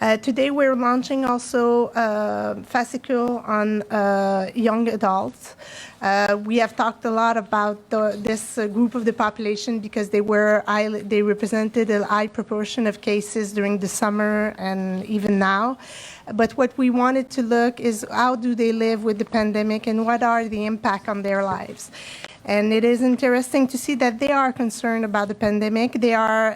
Today we're launching also a fascicule on young adults. We have talked a lot about this group of the population because they represented a high proportion of cases during the summer and even now. But what we wanted to look is how do they live with the pandemic and what are the impact on their lives. And it is interesting to see that they are concerned about the pandemic. They are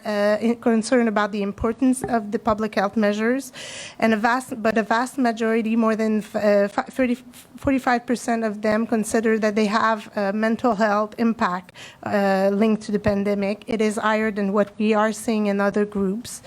concerned about the importance of the public health measures, and a vast majority, more than 45% of them, consider that they have a mental health impact linked to the pandemic. It is higher than what we are seeing in other groups.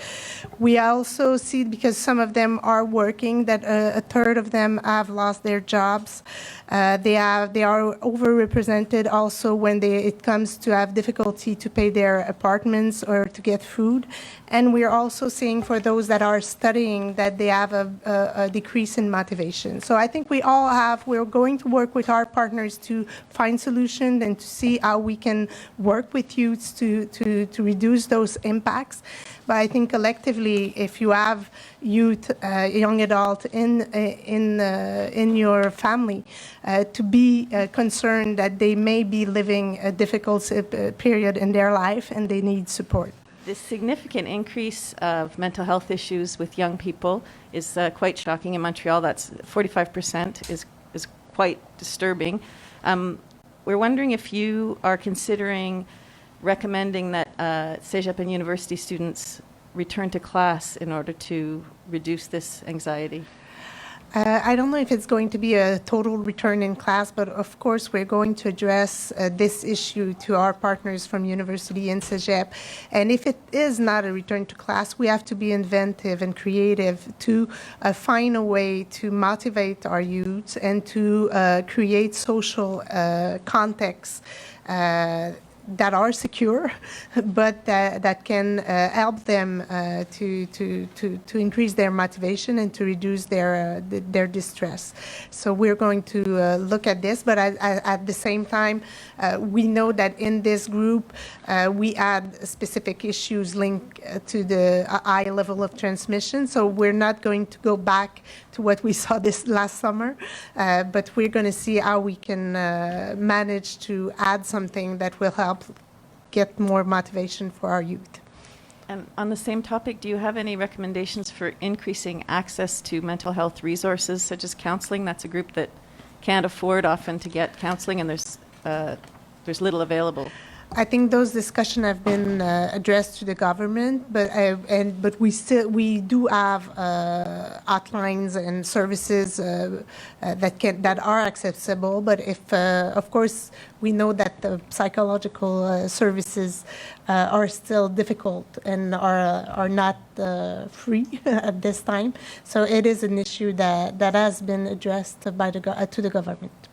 We also see, because some of them are working, that a third of them have lost their jobs. They are overrepresented also when it comes to have difficulty to pay their apartments or to get food. And we are also seeing for those that are studying that they have a decrease in motivation. So I think we're going to work with our partners to find solutions and to see how we can work with youths to reduce those impacts. But I think collectively, if you have youth, young adult in your family, to be concerned that they may be living a difficult period in their life and they need support. This significant increase of mental health issues with young people is quite shocking in Montreal. That's 45% is quite disturbing. We're wondering if you are considering recommending that Cégep and university students return to class in order to reduce this anxiety. I don't know if it's going to be a total return in class, but of course we're going to address this issue to our partners from university and Cégep. And if it is not a return to class, we have to be inventive and creative to find a way to motivate our youth and to create social contexts that are secure, but that can help them to increase their motivation and to reduce their distress. So we're going to look at this, but at the same time, we know that in this group, we had specific issues linked to the high level of transmission. So we're not going to go back to what we saw this last summer, but we're going to see how we can manage to add something that will help get more motivation for our youth. And on the same topic, do you have any recommendations for increasing access to mental health resources such as counseling? That's a group that can't afford often to get counseling, and there's little available. I think those discussions have been addressed to the government, but we do have hotlines and services that are accessible. But if of course we know that the psychological services are still difficult and are not free at this time, so it is an issue that has been addressed by to the government.